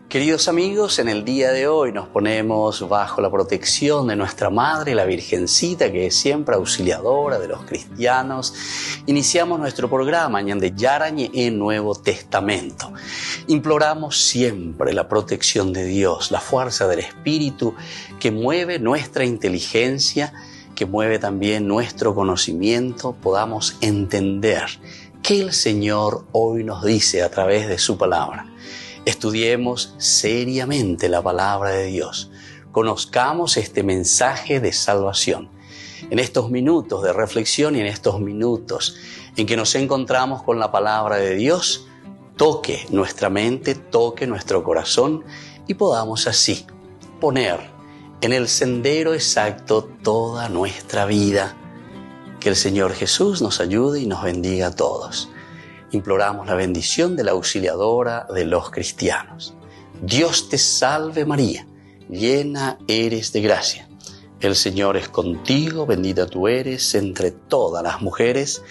Queridos amigos, en el día de hoy nos ponemos bajo la protección de nuestra Madre, la Virgencita, que es siempre auxiliadora de los cristianos. Iniciamos nuestro programa Ñande Yarañe en Nuevo Testamento. Imploramos siempre la protección de Dios, la fuerza del Espíritu que mueve nuestra inteligencia, que mueve también nuestro conocimiento, podamos entender qué el Señor hoy nos dice a través de su palabra. Estudiemos seriamente la palabra de Dios. Conozcamos este mensaje de salvación. En estos minutos de reflexión y en estos minutos en que nos encontramos con la palabra de Dios, toque nuestra mente, toque nuestro corazón y podamos así poner en el sendero exacto toda nuestra vida. Que el Señor Jesús nos ayude y nos bendiga a todos. Imploramos la bendición de la auxiliadora de los cristianos. Dios te salve María, llena eres de gracia. El Señor es contigo, bendita tú eres entre todas las mujeres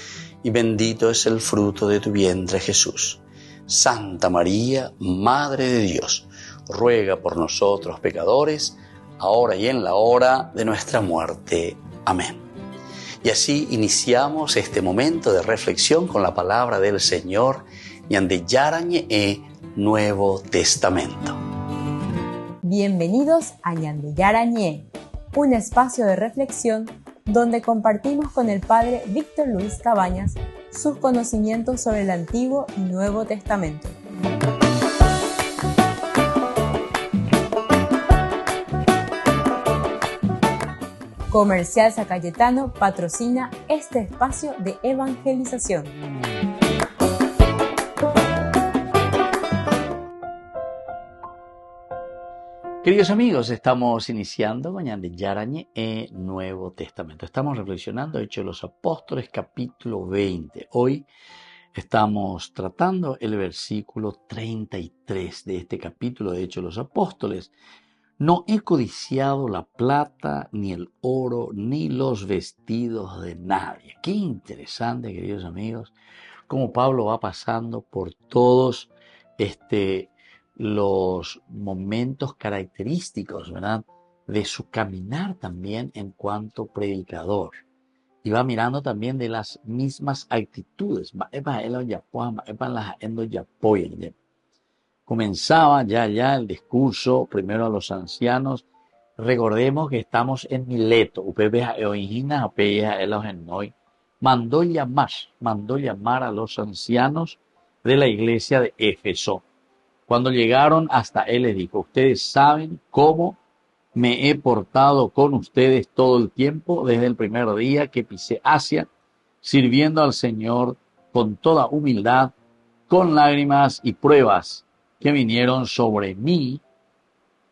y bendito es el fruto de tu vientre Jesús. Santa María, Madre de Dios, ruega por nosotros pecadores, ahora y en la hora de nuestra muerte. Amén. Y así iniciamos este momento de reflexión con la palabra del Señor, Ñande Yarañe Nuevo Testamento. Bienvenidos a Ñande Yarañe, un espacio de reflexión donde compartimos con el Padre Víctor Luis Cabañas sus conocimientos sobre el Antiguo y Nuevo Testamento. Comercial San Cayetano patrocina este espacio de evangelización. Queridos amigos, estamos iniciando con Ñande Yarañe Nuevo Testamento. Estamos reflexionando Hechos de los Apóstoles, capítulo 20. Hoy estamos tratando el versículo 33 de este capítulo de Hechos de los Apóstoles. No he codiciado la plata, ni el oro, ni los vestidos de nadie. Qué interesante, queridos amigos, cómo Pablo va pasando por todos los momentos característicos, ¿verdad?, de su caminar también en cuanto predicador. Y va mirando también de las mismas actitudes. Comenzaba ya el discurso, primero a los ancianos. Recordemos que estamos en Mileto. Mandó llamar a los ancianos de la iglesia de Éfeso. Cuando llegaron hasta él les dijo: ustedes saben cómo me he portado con ustedes todo el tiempo, desde el primer día que pisé Asia, sirviendo al Señor con toda humildad, con lágrimas y pruebas que vinieron sobre mí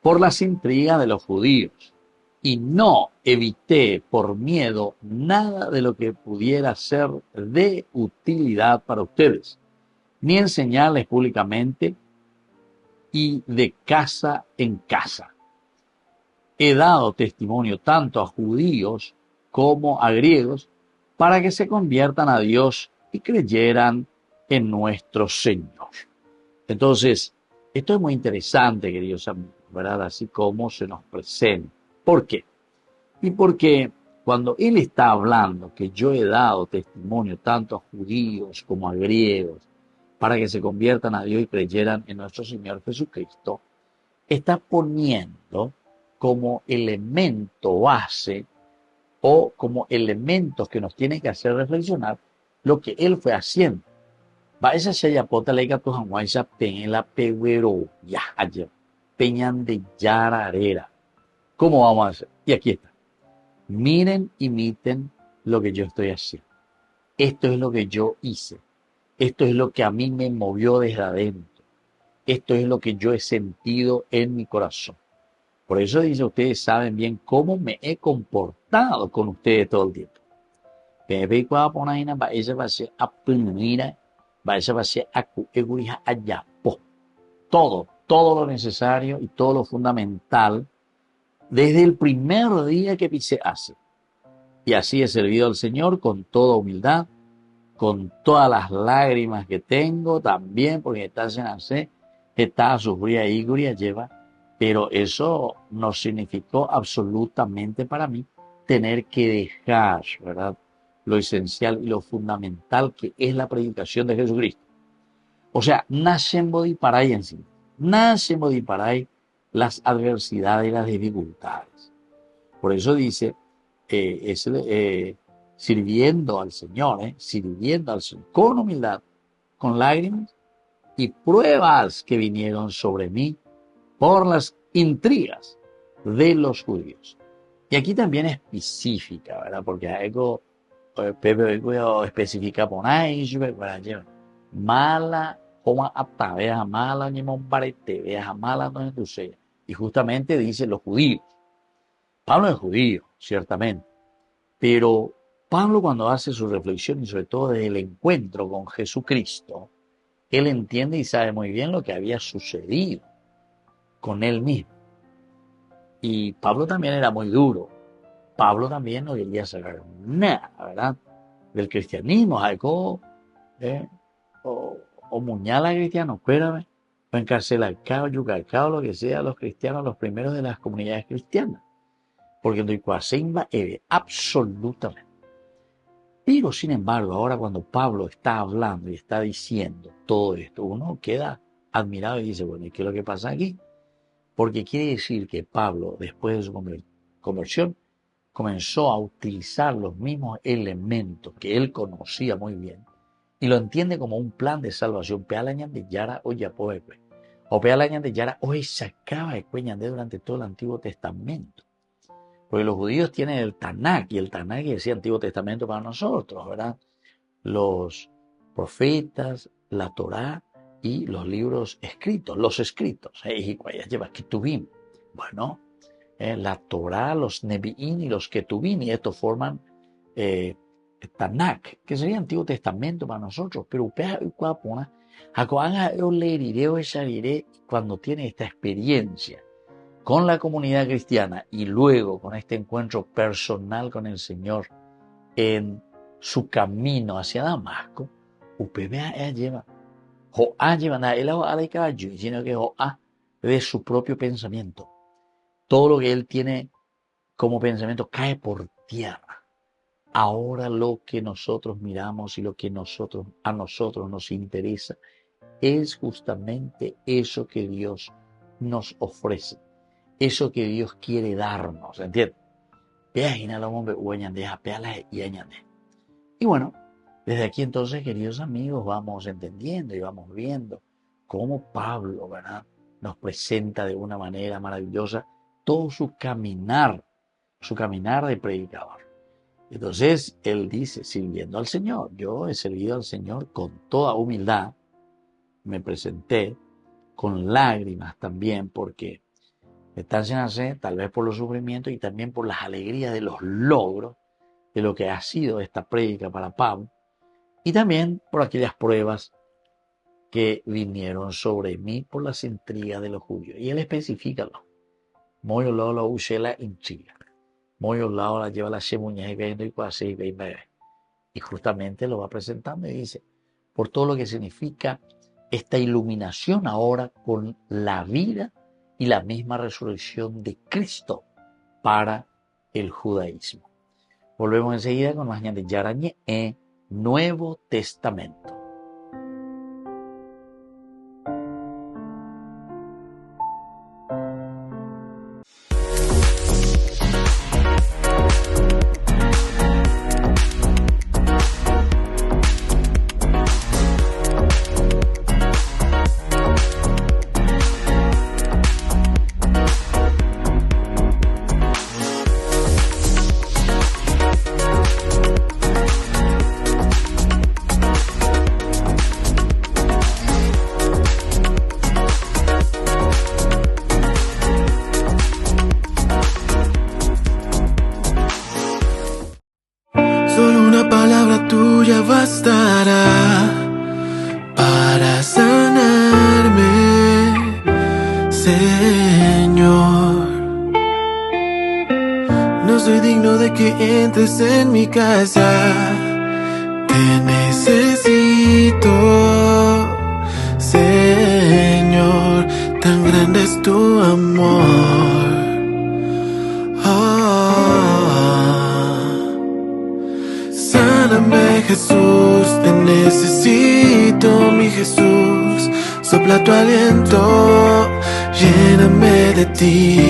por las intrigas de los judíos, y no evité por miedo nada de lo que pudiera ser de utilidad para ustedes, ni enseñarles públicamente y de casa en casa. He dado testimonio tanto a judíos como a griegos para que se conviertan a Dios y creyeran en nuestro Señor. Entonces, esto es muy interesante, queridos amigos, ¿verdad? Así como se nos presenta. ¿Por qué? Y porque cuando él está hablando que yo he dado testimonio tanto a judíos como a griegos para que se conviertan a Dios y creyeran en nuestro Señor Jesucristo, está poniendo como elemento base o como elementos que nos tienen que hacer reflexionar lo que él fue haciendo. Esa shayapota leiga tu hanguaisa peña la peguero ya ayer peñan de yararera. ¿Cómo vamos a hacer? Y aquí está. Miren, imiten lo que yo estoy haciendo. Esto es lo que yo hice. Esto es lo que a mí me movió desde adentro. Esto es lo que yo he sentido en mi corazón. Por eso dice, ustedes saben bien cómo me he comportado con ustedes todo el tiempo. Todo lo necesario y todo lo fundamental desde el primer día que pisé Asia. Y así he servido al Señor con toda humildad, con todas las lágrimas que tengo también, porque estás en hacer está sufría y guria lleva, pero eso no significó absolutamente para mí tener que dejar, ¿verdad?, lo esencial y lo fundamental que es la predicación de Jesucristo. O sea, nace en Bodiparay en sí, nace en Bodiparay las adversidades y las dificultades. Por eso dice, sirviendo al Señor, sirviendo al Señor con humildad, con lágrimas y pruebas que vinieron sobre mí por las intrigas de los judíos. Y aquí también específica, ¿verdad? Porque algo, Pepe especifica por ahí, mala, como apta, veas mala, ni monparete, veas mala, no es. Y justamente dice los judíos. Pablo es judío, ciertamente, pero Pablo cuando hace su reflexión y sobre todo desde el encuentro con Jesucristo, él entiende y sabe muy bien lo que había sucedido con él mismo. Y Pablo también era muy duro. Pablo también no quería saber nada, ¿verdad?, del cristianismo, algo, o muñala cristiano, espérame, o encarcelar, yucarcao, lo que sea, los cristianos, los primeros de las comunidades cristianas. Porque no hay cuasimba, absolutamente. Pero sin embargo, ahora cuando Pablo está hablando y está diciendo todo esto, uno queda admirado y dice, bueno, ¿y qué es lo que pasa aquí? Porque quiere decir que Pablo, después de su conversión, comenzó a utilizar los mismos elementos que él conocía muy bien y lo entiende como un plan de salvación. Pealañan de Yara o Yapoepe, o Pealañan de Yara hoy sacaba de Cueñandé durante todo el Antiguo Testamento. Porque los judíos tienen el Tanakh, y el Tanakh decía Antiguo Testamento para nosotros, ¿verdad? Los profetas, la Torá y los libros escritos, los escritos. Bueno, la Torá, los Nevi'im y los Ketuvim, y estos forman Tanakh, que sería Antiguo Testamento para nosotros. Pero cuando tiene esta experiencia con la comunidad cristiana y luego con este encuentro personal con el Señor en su camino hacia Damasco, sino que de su propio pensamiento. Todo lo que él tiene como pensamiento cae por tierra. Ahora lo que nosotros miramos y lo que a nosotros nos interesa es justamente eso que Dios nos ofrece. Eso que Dios quiere darnos, ¿entiendes? Y bueno, desde aquí entonces, queridos amigos, vamos entendiendo y vamos viendo cómo Pablo, ¿verdad?, nos presenta de una manera maravillosa todo su caminar de predicador. Entonces, él dice, sirviendo al Señor. Yo he servido al Señor con toda humildad, me presenté con lágrimas también, porque tal vez por los sufrimientos y también por las alegrías de los logros de lo que ha sido esta prédica para Pablo, y también por aquellas pruebas que vinieron sobre mí por las intrigas de los judíos. Y él especifica, muy lado lo usela en Chile, muy lado la lleva la shemuña y justamente lo va presentando y dice, por todo lo que significa esta iluminación ahora con la vida y la misma resurrección de Cristo para el judaísmo. Volvemos enseguida con más de Yarañe en Nuevo Testamento. tuya bastará para sanarme, Señor. No soy digno de que entres en mi casa, te necesito, Señor. tan grande es tu amor. Sáname, Jesús, te necesito, mi Jesús. Sopla tu aliento, lléname de ti.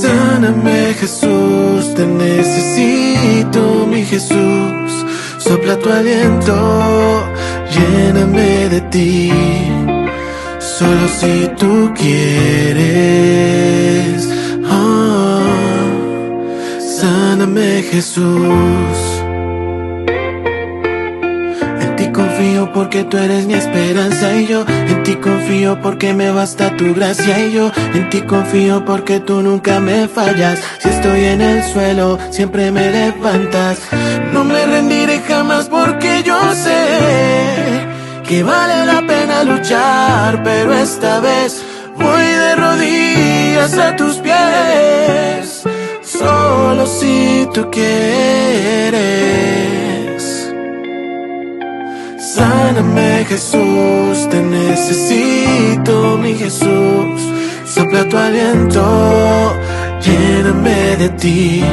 Sáname, Jesús, te necesito, mi Jesús. Sopla tu aliento, lléname de ti. Solo si tú quieres. Sáname, Jesús. En ti confío porque tú eres mi esperanza y yo en ti confío porque me basta tu gracia y yo en ti confío porque tú nunca me fallas. Si estoy en el suelo, siempre me levantas. No me rendiré jamás porque yo sé que vale la pena luchar, pero esta vez voy de rodillas a tus pies. Solo si tú quieres. Sáname, Jesús, te necesito, mi Jesús. Sopla tu aliento, lléname de ti.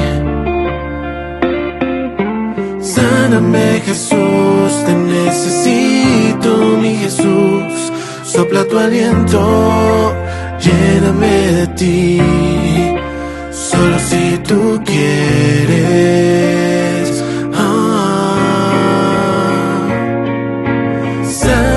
Sáname, Jesús, te necesito, mi Jesús. Sopla tu aliento, lléname de ti. Solo si tú quieres. Sáname.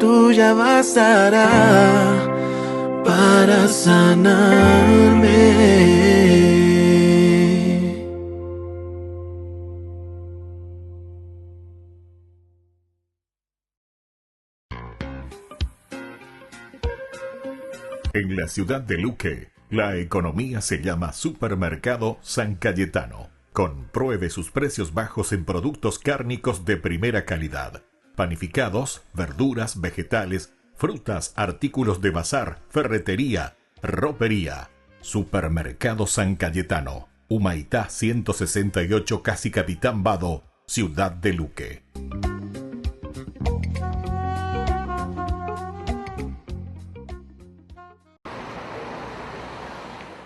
Tuya bastará para sanarme. En la ciudad de Luque, la economía se llama Supermercado San Cayetano. Compruebe sus precios bajos en productos cárnicos de primera calidad. Panificados, verduras, vegetales, frutas, artículos de bazar, ferretería, ropería. Supermercado San Cayetano, Humaitá 168, Casi Capitán Vado, Ciudad de Luque.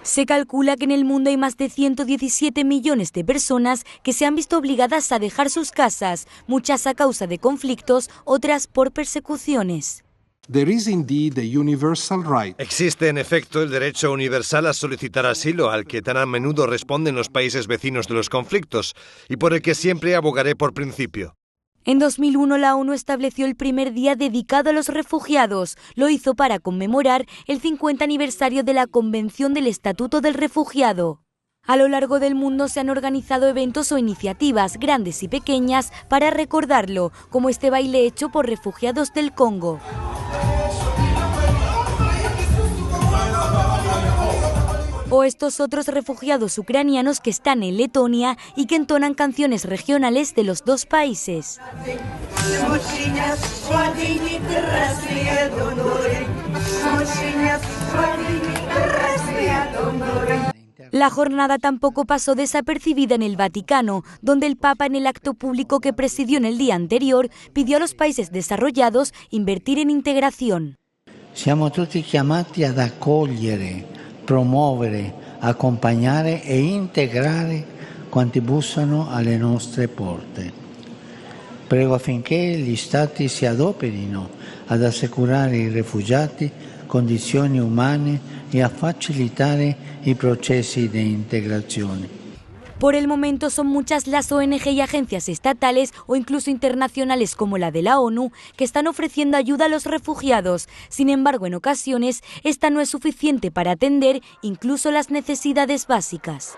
Se calcula que en el mundo hay más de 117 millones de personas que se han visto obligadas a dejar sus casas, muchas a causa de conflictos, otras por persecuciones. Existe en efecto el derecho universal a solicitar asilo, al que tan a menudo responden los países vecinos de los conflictos, y por el que siempre abogaré por principio. En 2001 la ONU estableció el primer día dedicado a los refugiados. Lo hizo para conmemorar el 50 aniversario de la Convención del Estatuto del Refugiado. A lo largo del mundo se han organizado eventos o iniciativas, grandes y pequeñas, para recordarlo, como este baile hecho por refugiados del Congo. O estos otros refugiados ucranianos que están en Letonia y que entonan canciones regionales de los dos países. La jornada tampoco pasó desapercibida en el Vaticano, donde el Papa, en el acto público que presidió en el día anterior, pidió a los países desarrollados invertir en integración. Siamo tutti chiamati ad accogliere, promuovere, accompagnare e integrare quanti bussano alle nostre porte. Prego affinché gli Stati si adoperino ad assicurare ai rifugiati condizioni umane e a facilitare i processi di integrazione. Por el momento son muchas las ONG y agencias estatales o incluso internacionales como la de la ONU que están ofreciendo ayuda a los refugiados. Sin embargo, en ocasiones esta no es suficiente para atender incluso las necesidades básicas.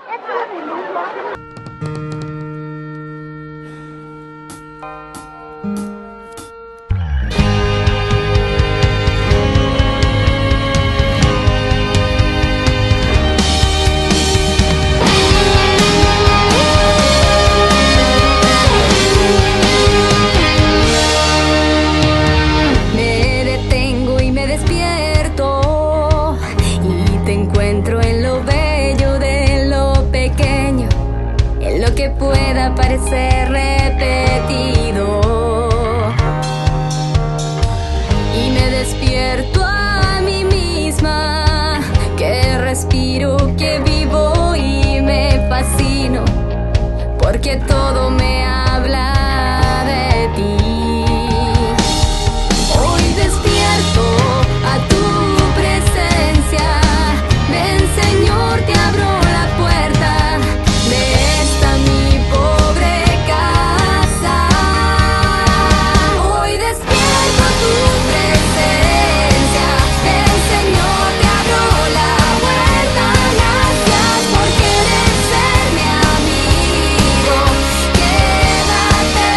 Pueda parecer repetido y me despierto a mí misma, que respiro, que vivo y me fascino, porque todo me habla de ti. Hoy despierto a tu presencia, ven Señor, te abro la puerta de esta mi pobre casa. Hoy despierto a tu presencia, ven Señor, te abro la puerta. Gracias por querer ser mi amigo, quédate.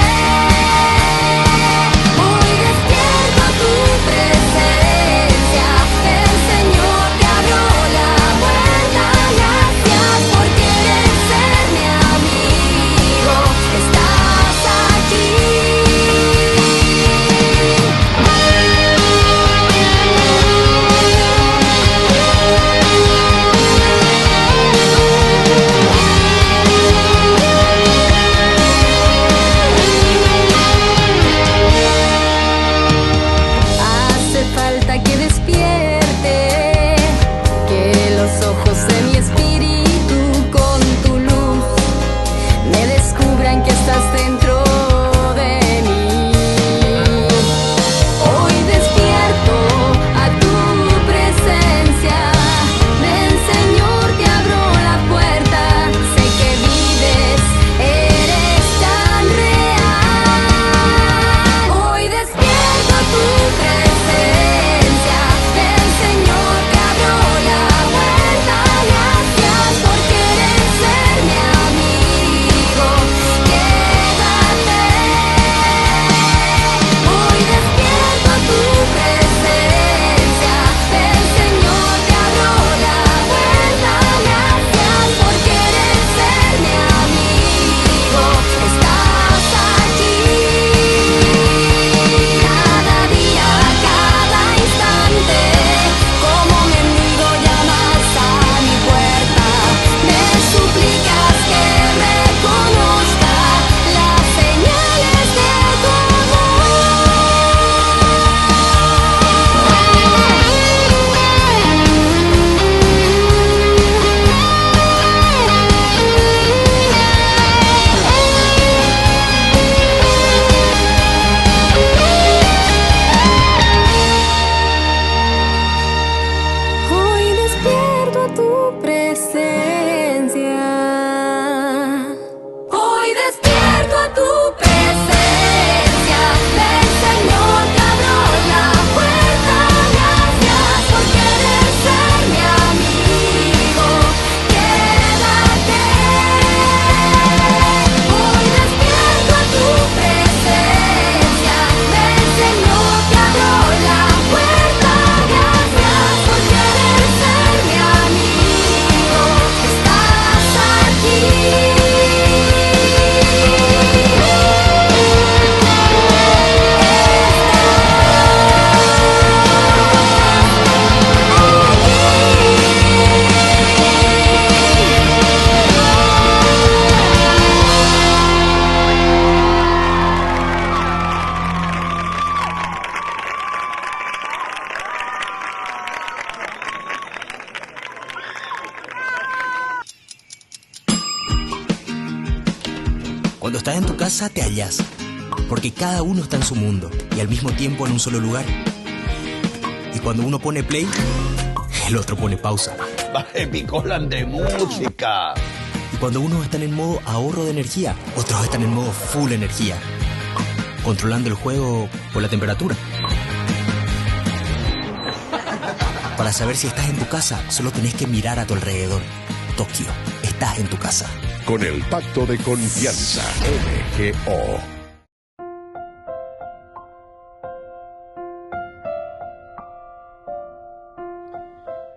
Hoy despierto a tu presencia, ven Señor, te abro la puerta. Gracias por querer ser mi amigo, estás aquí. Hace falta que despierte, que los ojos de mi espíritu con tu luz me descubran que estás dentro de mí. Hoy despierto a tu presencia, ven Señor, te abro la puerta. Sé que vives, eres tan real. Hoy despierto a tu presencia, ven Señor, te abro la puerta. Gracias por querer ser mi amigo, quédate. Hoy despierto a tu presencia, ven Señor, te abro la puerta. Gracias por querer ser mi amigo, estás aquí. Cada día, cada instante, como mendigo llamas a mi puerta. Me suplicas que reconozca las señales de tu Hoy despierto a tu presencia. Hoy despierto a tu presencia, ven Señor, te abro la puerta. Gracias por querer ser mi amigo, quédate. Hoy despierto a tu presencia, ven Señor, te abro la puerta. Gracias por querer ser mi amigo, estás aquí. Cuando estás en tu casa te hallas, porque cada uno está en su mundo y al mismo tiempo en un solo lugar. Y cuando uno pone play, el otro pone pausa. Baje Picolan de música. cuando unos están en modo ahorro de energía, otros están en modo full energía, controlando el juego por la temperatura. Para saber si estás en tu casa, solo tenés que mirar a tu alrededor. Tokio, estás en tu casa. Con el Pacto de Confianza, MGO.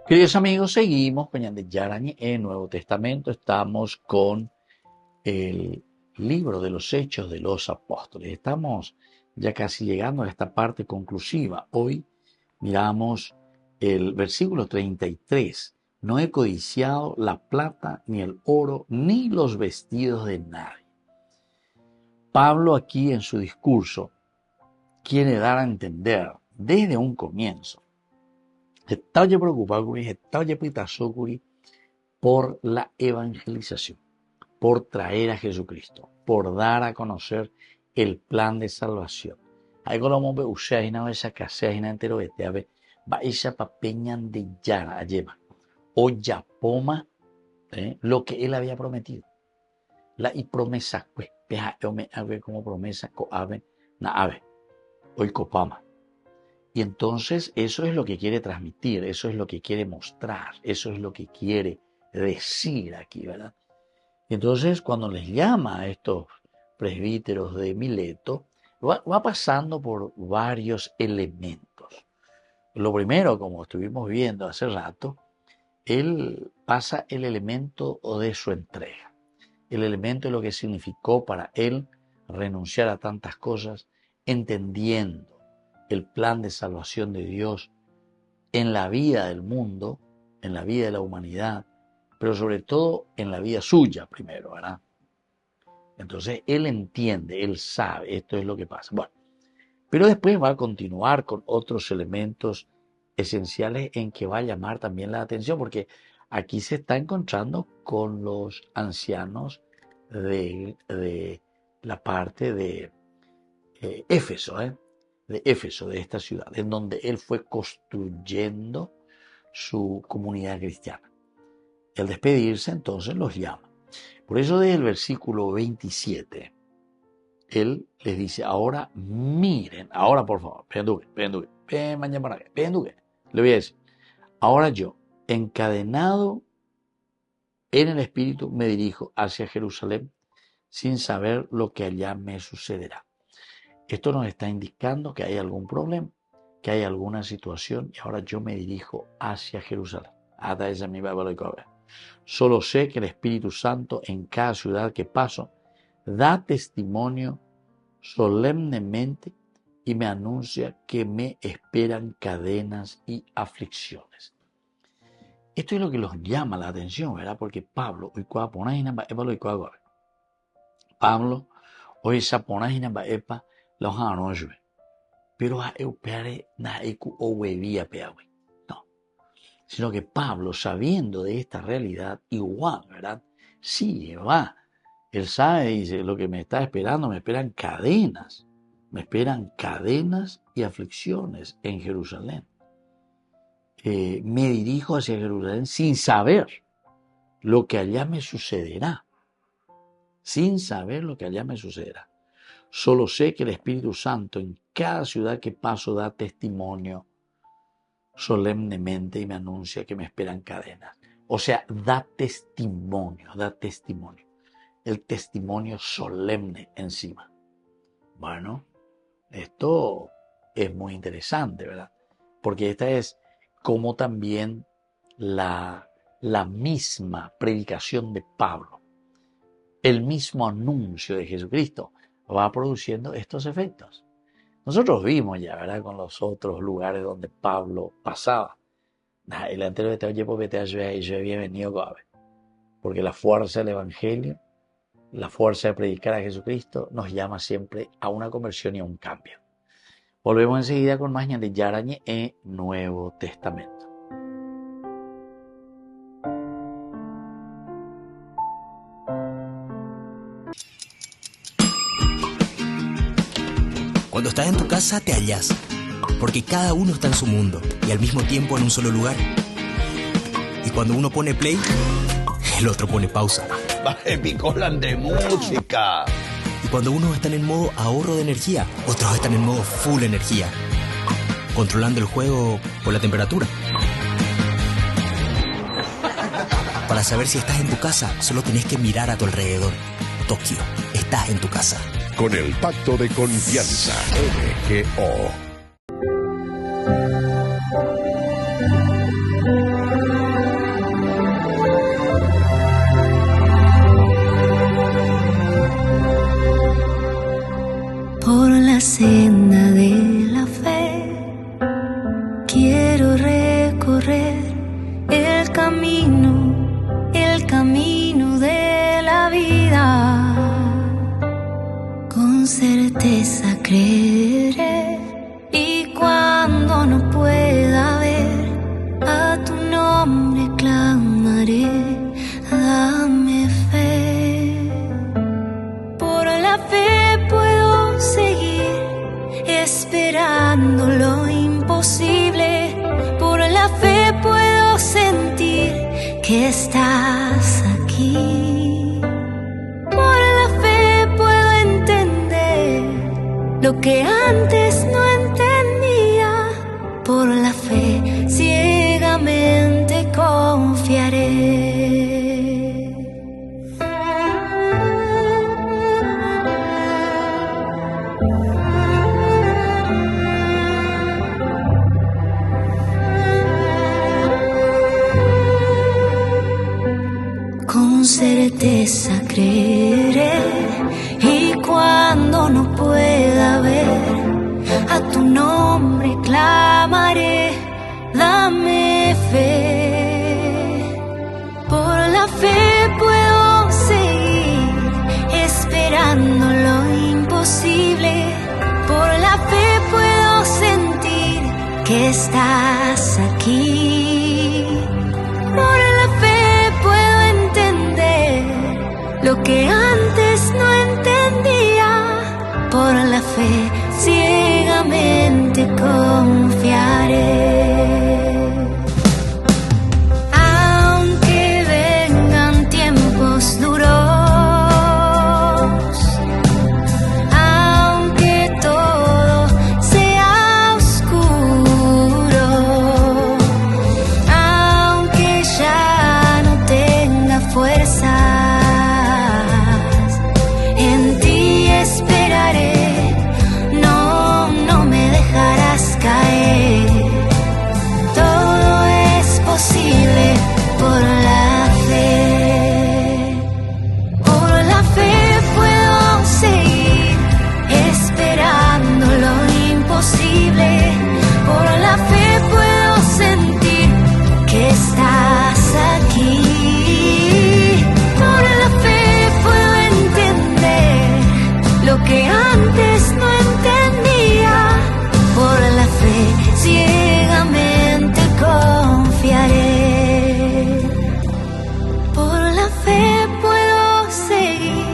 Queridos amigos, seguimos con Ñande Yarañe en Nuevo Testamento. Estamos con el libro de los Hechos de los Apóstoles. Estamos ya casi llegando a esta parte conclusiva. Hoy miramos el versículo 33. No he codiciado la plata, ni el oro, ni los vestidos de nadie. Pablo aquí en su discurso quiere dar a entender desde un comienzo. Estaba preocupado por la evangelización, por traer a Jesucristo, por dar a conocer el plan de salvación. Hay como ve usted una vez acá se hay entero de ave va esa papeñan de yara lleva o yapoma lo que él había prometido. La y promesa pues peja me ave como promesa co ave na ave hoy copama. Y entonces eso es lo que quiere transmitir, eso es lo que quiere mostrar, eso es lo que quiere decir aquí, ¿verdad? Y entonces cuando les llama a estos presbíteros de Mileto, va pasando por varios elementos. Lo primero, como estuvimos viendo hace rato, él pasa el elemento de su entrega, el elemento de lo que significó para él renunciar a tantas cosas, entendiendo el plan de salvación de Dios en la vida del mundo, en la vida de la humanidad, pero sobre todo en la vida suya primero, ¿verdad? Entonces él entiende, él sabe, esto es lo que pasa. Bueno, pero después va a continuar con otros elementos esenciales en que va a llamar también la atención, porque aquí se está encontrando con los ancianos de la parte de Éfeso, de Éfeso, de esta ciudad, en donde él fue construyendo su comunidad cristiana. Al despedirse, entonces los llama. Por eso desde el versículo 27, él les dice, ahora miren, ahora por favor, le voy a decir, ahora yo, encadenado en el Espíritu, me dirijo hacia Jerusalén sin saber lo que allá me sucederá. Esto nos está indicando que hay algún problema, que hay alguna situación y ahora yo me dirijo hacia Jerusalén. Solo sé que el Espíritu Santo en cada ciudad que paso da testimonio solemnemente y me anuncia que me esperan cadenas y aflicciones. Esto es lo que los llama la atención, ¿verdad? Porque Pablo, hoy esa ponágina va epa los anoche, pero a eupere na ecu o huevía peawe. No, sino que Pablo, sabiendo de esta realidad, igual, ¿verdad? Sí, va. Él sabe, dice, lo que me está esperando, me esperan cadenas y aflicciones en Jerusalén. Me dirijo hacia Jerusalén sin saber lo que allá me sucederá. Sin saber lo que allá me sucederá. Solo sé que el Espíritu Santo en cada ciudad que paso da testimonio solemnemente y me anuncia que me esperan cadenas. O sea, da testimonio. El testimonio solemne encima. Bueno, esto es muy interesante, ¿verdad? Porque esta es como también la misma predicación de Pablo, el mismo anuncio de Jesucristo va produciendo estos efectos. Nosotros vimos ya, ¿verdad? Con los otros lugares donde Pablo pasaba. El anterior de yo había venido, porque la fuerza del Evangelio, la fuerza de predicar a Jesucristo nos llama siempre a una conversión y a un cambio. Volvemos enseguida con más Ñande Yarañe en Nuevo Testamento. Cuando estás en tu casa te hallas, porque cada uno está en su mundo y al mismo tiempo en un solo lugar. Y cuando uno pone play, el otro pone pausa. Picolan de música. Y cuando unos están en modo ahorro de energía, otros están en modo full energía, controlando el juego por la temperatura. Para saber si estás en tu casa, solo tenés que mirar a tu alrededor. Tokio, estás en tu casa. Con el Pacto de Confianza, MGO. Por la senda de la fe quiero recorrer el camino de la vida. Con certeza creeré, y cuando no pueda ver a tu nombre clamaré, dame fe. Por la fe puedo seguir esperando lo imposible. Por la fe puedo sentir que estás aquí. Por la fe puedo entender lo que antes no entendía. Por la fe ciegamente confiaré. Con certeza creeré, y cuando no pueda ver a tu nombre clamaré, dame fe. Por la fe puedo seguir esperando lo imposible. Por la fe puedo sentir que estás aquí. Por la fe puedo entender lo que antes no entendía. Por la fe ciegamente confiaré. Aunque vengan tiempos duros, aunque todo sea oscuro, aunque ya no tenga fuerzas, en ti esperaré. No me dejarás caer. Todo es posible por la fe. Por la fe puedo seguir esperando lo imposible. Por la fe puedo sentir que estás aquí. Por la fe puedo entender lo que antes no entendía. Por la fe ciegamente confiaré. Por la fe puedo seguir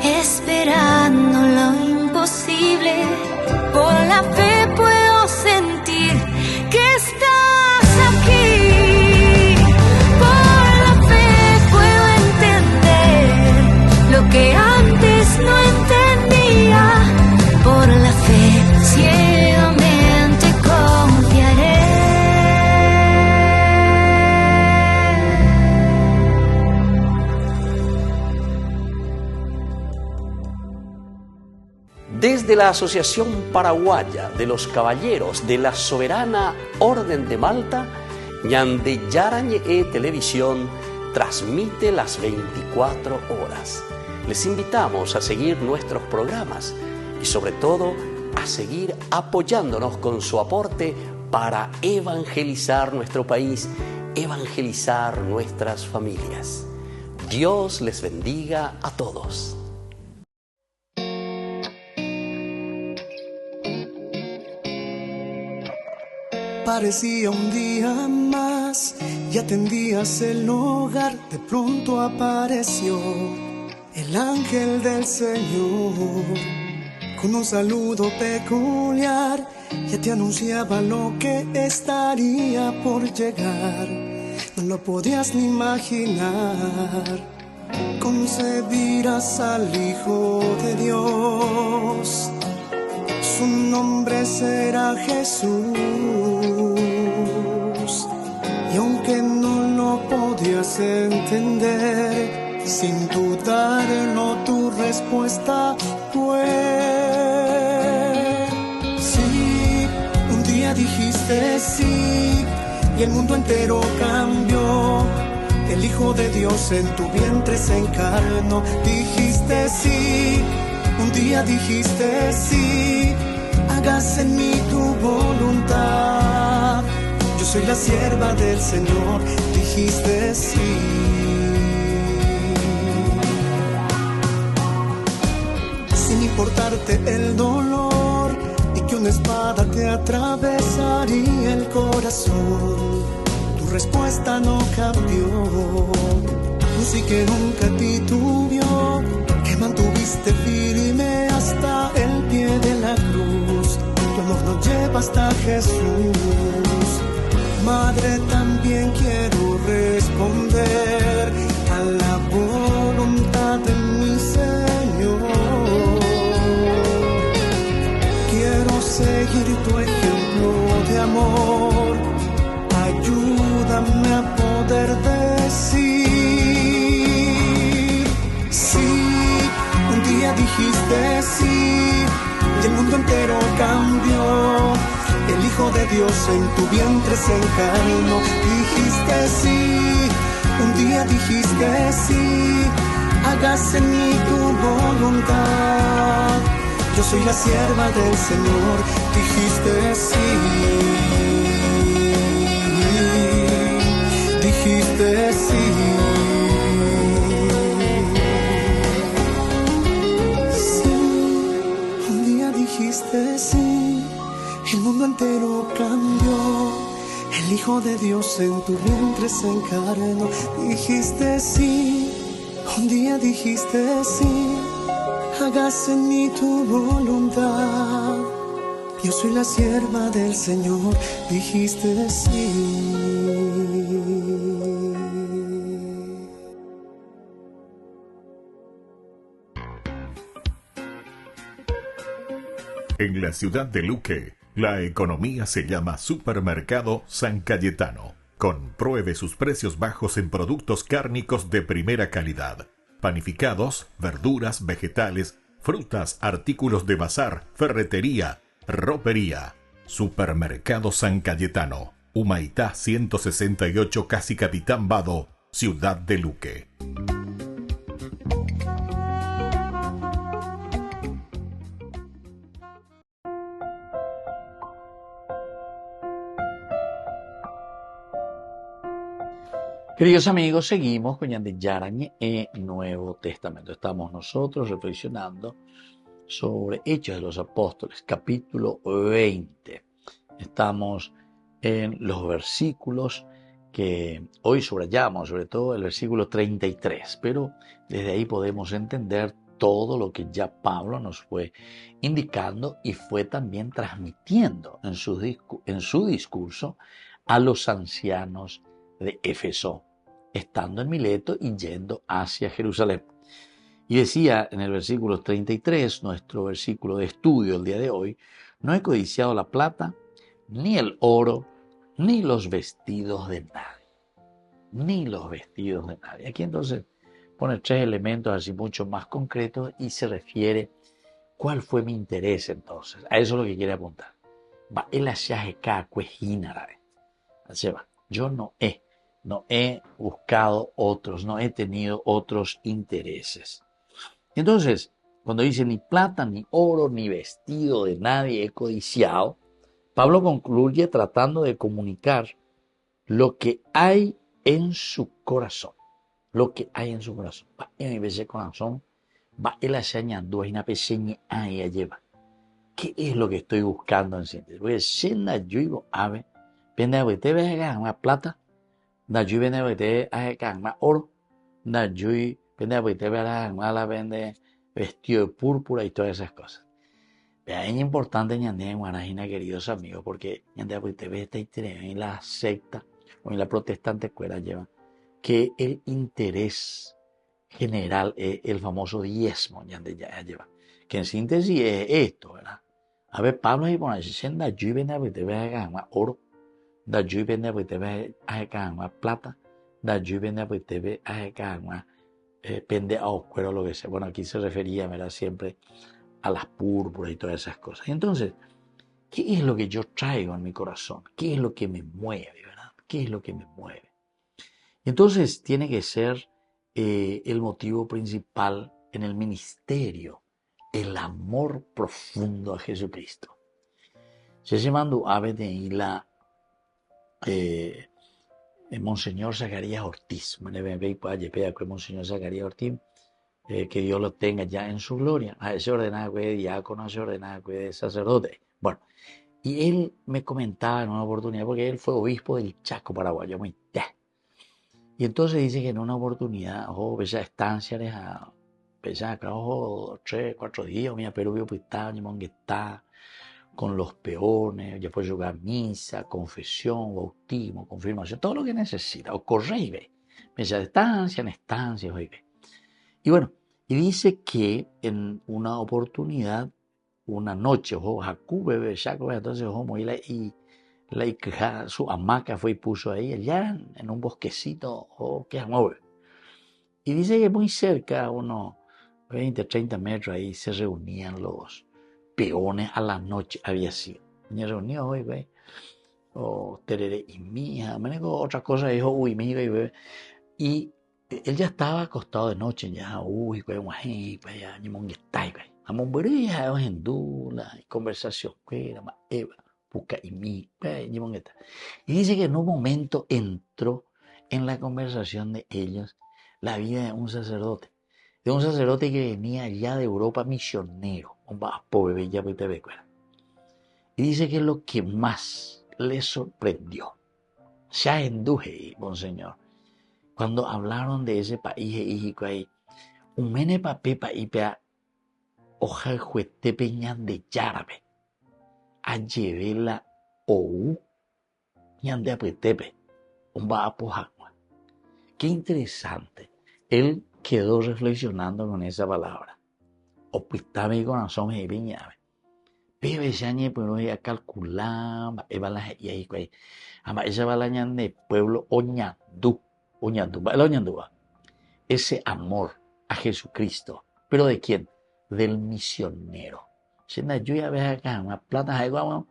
esperando lo imposible. Por la fe puedo sentir que estás aquí. Por la fe puedo entender lo que antes no entendía. Por la fe ciegamente confiaré. Desde la Asociación Paraguaya de los Caballeros de la Soberana Orden de Malta, Ñande Yarañe Televisión transmite las 24 horas. Les invitamos a seguir nuestros programas y sobre todo a seguir apoyándonos con su aporte para evangelizar nuestro país, evangelizar nuestras familias. Dios les bendiga a todos. Parecía un día más y atendías el hogar. De pronto apareció el ángel del Señor con un saludo peculiar. Ya te anunciaba lo que estaría por llegar. No lo podías ni imaginar. concebirás al Hijo de Dios. Su nombre será Jesús. Y aunque no lo podías entender, sin dudarlo tu respuesta fue sí. Un día dijiste sí y el mundo entero cambió. El Hijo de Dios en tu vientre se encarnó. Dijiste sí, un día dijiste sí. Hágase en mí tu voluntad. Yo soy la sierva del Señor. Dijiste sí. Sin importarte el dolor y que una espada te atravesaría el corazón, tu respuesta no cambió. Tú sí que nunca titubeó, que mantuviste firme hasta el pie de la cruz. Tu amor nos lleva hasta Jesús. Madre, también quiero responder a la voluntad de mi Señor. Quiero seguir tu ejemplo de amor. Ayúdame a poder decir sí. Un día dijiste sí y el mundo entero cambió. El Hijo de Dios en tu vientre se encarnó. Dijiste sí, un día dijiste sí. Hágase en mí tu voluntad. Yo soy la sierva del Señor. Dijiste sí. Dijiste sí. Sí, un día dijiste sí. El mundo entero cambió. El Hijo de Dios en tu vientre se encarnó. Dijiste sí, un día dijiste sí. Hágase en mí tu voluntad. Yo soy la sierva del Señor. Dijiste sí. En la ciudad de Luque, la economía se llama Supermercado San Cayetano. Compruebe sus precios bajos en productos cárnicos de primera calidad. Panificados, verduras, vegetales, frutas, artículos de bazar, ferretería, ropería. Supermercado San Cayetano. Humaitá 168, Casi Capitán Vado, ciudad de Luque. Queridos amigos, seguimos con Yandel Yarañe en Nuevo Testamento. Estamos nosotros reflexionando sobre Hechos de los Apóstoles, capítulo 20. Estamos en los versículos que hoy subrayamos, sobre todo el versículo 33, pero desde ahí podemos entender todo lo que ya Pablo nos fue indicando y fue también transmitiendo en su discurso a los ancianos de Éfeso, estando en Mileto y yendo hacia Jerusalén. Y decía en el versículo 33, nuestro versículo de estudio el día de hoy: no he codiciado la plata, ni el oro, ni los vestidos de nadie. Ni los vestidos de nadie. Aquí entonces pone tres elementos así mucho más concretos y se refiere cuál fue mi interés entonces. A eso es lo que quiere apuntar. Yo no he buscado otros, no he tenido otros intereses. Entonces, cuando dice ni plata, ni oro, ni vestido de nadie he codiciado, Pablo concluye tratando de comunicar lo que hay en su corazón. Lo que hay en su corazón. En mi corazón, ¿qué es lo que estoy buscando en síntesis? Porque siendo yo ave, pende de te ves una plata, da yo pende de te una oro, da yo pende de te ves la vende vestido de púrpura y todas esas cosas. Es importante ñandé en Guanajina, queridos amigos, porque ñandé te ves esta interés en la secta o en la protestante escuela lleva que el interés general es el famoso diezmo, ya lleva. Que en síntesis es esto, ¿verdad? A ver, Pablo ahí pone, da lluvia porque te ve a oro, da lluvia porque te ve a plata, da lluvia porque te ve a pende a oscuro, lo que sea. Bueno, aquí se refería, ¿verdad? Siempre a las púrpuras y todas esas cosas. Entonces, ¿qué es lo que yo traigo en mi corazón? ¿Qué es lo que me mueve, verdad? ¿Qué es lo que me mueve? Entonces, tiene que ser el motivo principal en el ministerio, el amor profundo a Jesucristo. Se mandó a ver de la Monseñor Zacarías Ortiz, Monseñor Zacarías Ortiz, que Dios lo tenga ya en su gloria. A ese ordenado de diácono, a ese ordenado de sacerdote. Bueno, y él me comentaba en una oportunidad, porque él fue obispo del Chaco, Paraguay, y entonces dice que en una oportunidad, esa estancia, acá, 3, 4 días, mira, pero yo pues estaba, está con los peones, ya puede jugar misa, confesión, bautismo, confirmación, todo lo que necesita, o correive, mesa de estancia, en estancias, oive. Y bueno, y dice que en una oportunidad, una noche, Jacú, bebé, entonces, y su hamaca fue y puso ahí, allá en un bosquecito, que amor. Y dice que muy cerca, unos 20, 30 metros, ahí se reunían los peones a la noche, había sido. Me reunió hoy, güey, o terere y mía, me dijo otra cosa, dijo, uy, mi güey, y él ya estaba acostado de noche, ya, uy, güey, pues ya, ni monguetay, güey, amombería, en dula, conversación, güey, Eva, puca y mi, güey, ni mongueta. Y dice que en un momento entró en la conversación de ellos la vida de un sacerdote que venía ya de Europa misionero, un pobre bella, y dice que lo que más le sorprendió, ya enduje, monseñor, cuando hablaron de ese país, un mene papepa y pea, hoja juete peñan de yárabe, a llevela ou, ñan de apretepe, un apojagua. Qué interesante. Él quedó reflexionando con esa palabra. Opistaba y con asomes y piñabe. Pero se añe pero ya calculaba, y ahí ama esa balañan de pueblo Oñandú, ese amor a Jesucristo. ¿Pero de quién? Del misionero. Si no, yo ya veo acá, una plata, algo,